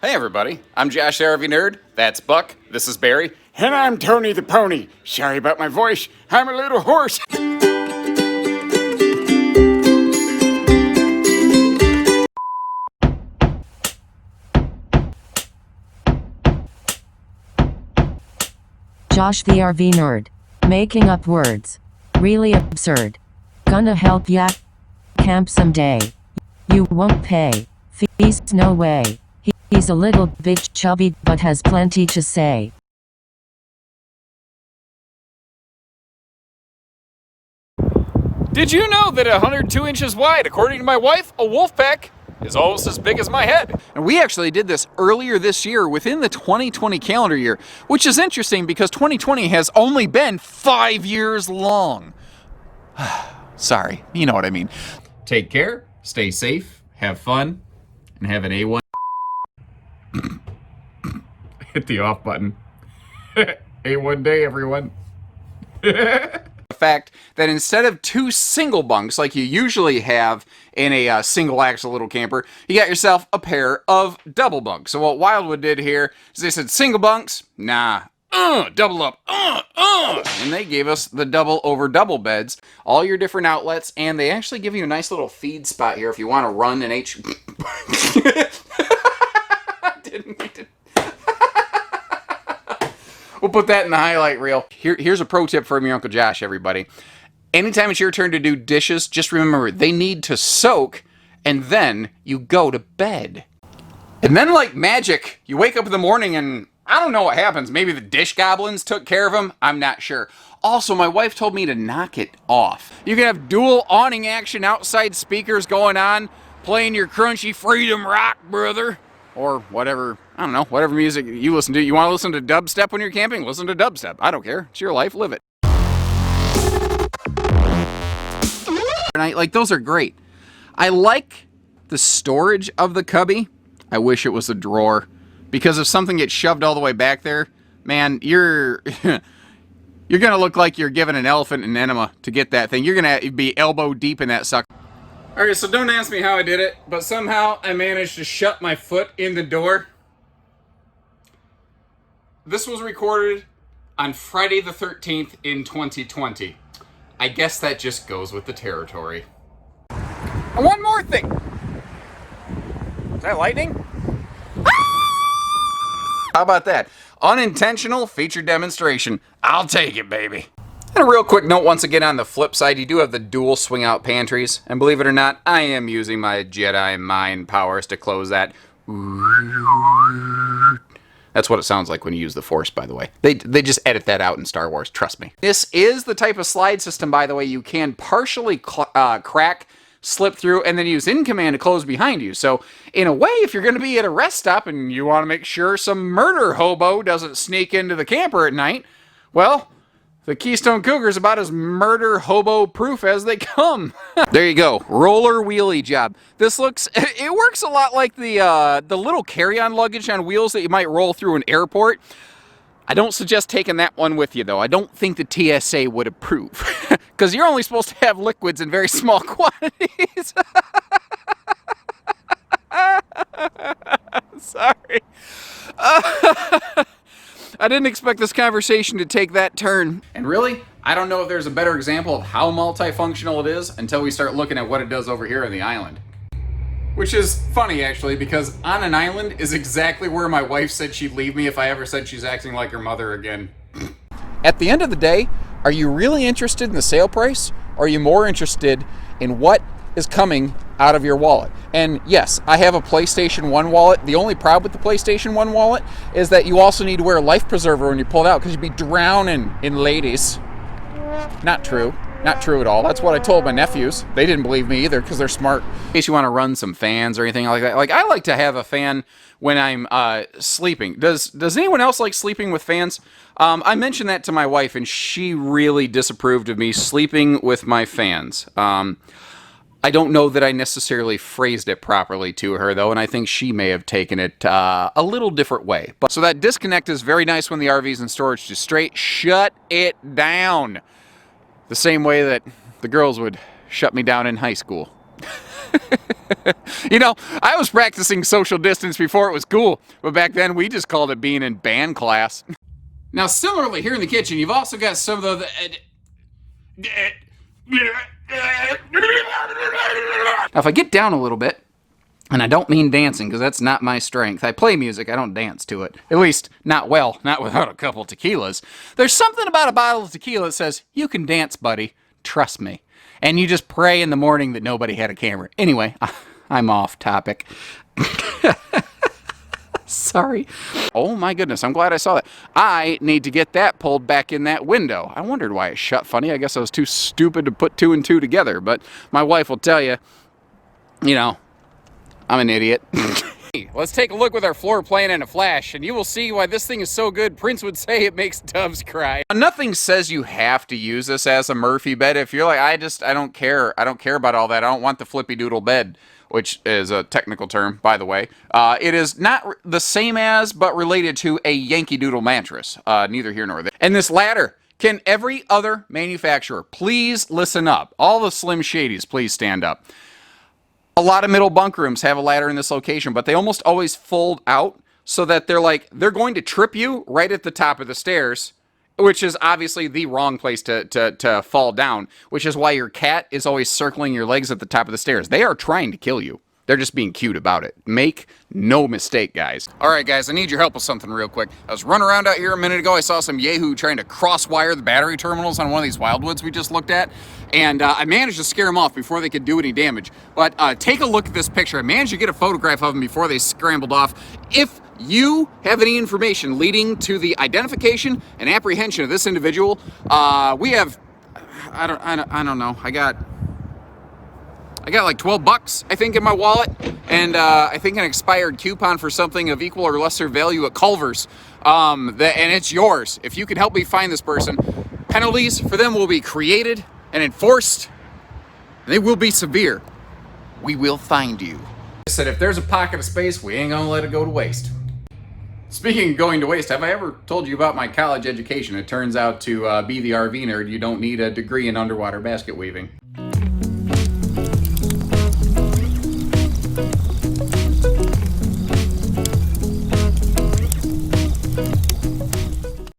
Hey everybody, I'm Josh the RV Nerd, that's Buck, this is Barry, And I'm Tony the Pony. Sorry about my voice, I'm a little hoarse. Josh the RV Nerd. Making up words. Really absurd. Gonna help ya? Camp someday. You won't pay. Feast no way. He's a little bit chubby but has plenty to say. Did you know that 102 inches wide, according to my wife, a wolf pack is almost as big as my head? And we actually did this earlier this year within the 2020 calendar year, which is interesting because 2020 has only been 5 years long. Sorry, you know what I mean. Take care, stay safe, have fun, and have an A1. Hit the off button. A1 day, everyone. The fact that instead of 2 single bunks like you usually have in a single axle little camper, you got yourself a pair of double bunks. So what Wildwood did here is they said single bunks, nah, double up, and they gave us the double over double beds, all your different outlets, and they actually give you a nice little feed spot here if you want to run an Didn't mean to. We'll put that in the highlight reel. Here's a pro tip from your Uncle Josh, everybody. Anytime it's your turn to do dishes, just remember, they need to soak, and then you go to bed. And then like magic, you wake up in the morning and I don't know what happens. Maybe the dish goblins took care of them. I'm not sure. Also, my wife told me to knock it off. You can have dual awning action outside speakers going on, playing your crunchy freedom rock, brother. Or whatever, I don't know, whatever music you listen to. You want to listen to dubstep when you're camping? Listen to dubstep. I don't care. It's your life. Live it. Like, those are great. I like the storage of the cubby. I wish it was a drawer. Because if something gets shoved all the way back there, man, you're you're going to look like you're giving an elephant an enema to get that thing. You're going to be elbow deep in that sucker. Alright, so don't ask me how I did it, but somehow I managed to shut my foot in the door. This was recorded on Friday the 13th in 2020. I guess that just goes with the territory. And one more thing. Is that lightning? How about that? Unintentional feature demonstration. I'll take it, baby. And a real quick note once again on the flip side, you do have the dual swing out pantries. And believe it or not, I am using my Jedi mind powers to close that. That's what it sounds like when you use the Force, by the way. They just edit that out in Star Wars, trust me. This is the type of slide system, by the way, you can partially crack, slip through, and then use in command to close behind you. So, in a way, if you're going to be at a rest stop and you want to make sure some murder hobo doesn't sneak into the camper at night, well, the Keystone Cougar is about as murder hobo proof as they come. There you go, roller wheelie job. This looks, it works a lot like the little carry-on luggage on wheels that you might roll through an airport. I don't suggest taking that one with you though. I don't think the TSA would approve. Because you're only supposed to have liquids in very small quantities. Sorry. I didn't expect this conversation to take that turn. And really, I don't know if there's a better example of how multifunctional it is until we start looking at what it does over here on the island. Which is funny, actually, because on an island is exactly where my wife said she'd leave me if I ever said she's acting like her mother again. At the end of the day, are you really interested in the sale price? Or are you more interested in what is coming out of your wallet? And yes, I have a PlayStation 1 wallet. The only problem with the PlayStation 1 wallet is that you also need to wear a life preserver when you pull it out because you'd be drowning in ladies. Not true. Not true at all. That's what I told my nephews. They didn't believe me either because they're smart. In case you want to run some fans or anything like that. Like, I like to have a fan when I'm sleeping. Does anyone else like sleeping with fans? I mentioned that to my wife and she really disapproved of me sleeping with my fans. I don't know that I necessarily phrased it properly to her, though, and I think she may have taken it a little different way. So that disconnect is very nice when the RV's in storage. Just straight shut it down. The same way that the girls would shut me down in high school. You know, I was practicing social distance before it was cool, but back then we just called it being in band class. Now, similarly, here in the kitchen, you've also got some of the... Now, if I get down a little bit, and I don't mean dancing, because that's not my strength. I play music, I don't dance to it. At least, not well, not without a couple tequilas. There's something about a bottle of tequila that says, you can dance, buddy. Trust me. And you just pray in the morning that nobody had a camera. Anyway, I'm off topic. Sorry. Oh my goodness, I'm glad I saw that. I need to get that pulled back in that window. I wondered why it shut funny. I guess I was too stupid to put two and two together. But my wife will tell you, you know, I'm an idiot. Let's take a look with our floor plan in a flash, and you will see why this thing is so good. Prince would say it makes doves cry. Nothing says you have to use this as a Murphy bed. If you're like, I don't care. I don't care about all that. I don't want the flippy doodle bed, which is a technical term, by the way. It is not the same as, but related to a Yankee Doodle mattress. Neither here nor there. And this ladder, can every other manufacturer please listen up? All the Slim Shadys, please stand up. A lot of middle bunk rooms have a ladder in this location, but they almost always fold out so that they're going to trip you right at the top of the stairs, which is obviously the wrong place to fall down, which is why your cat is always circling your legs at the top of the stairs. They are trying to kill you. They're just being cute about it. Make no mistake, guys. All right, guys, I need your help with something real quick. I was running around out here a minute ago. I saw some yahoo trying to cross-wire the battery terminals on one of these Wildwoods we just looked at, and I managed to scare them off before they could do any damage. But take a look at this picture. I managed to get a photograph of them before they scrambled off. If you have any information leading to the identification and apprehension of this individual, we have, I don't know, I got like 12 bucks, I think, in my wallet, and I think an expired coupon for something of equal or lesser value at Culver's, and it's yours. If you can help me find this person, penalties for them will be created and enforced. They will be severe. We will find you. I said, if there's a pocket of space, we ain't gonna let it go to waste. Speaking of going to waste, have I ever told you about my college education? It turns out to be the RV nerd, you don't need a degree in underwater basket weaving.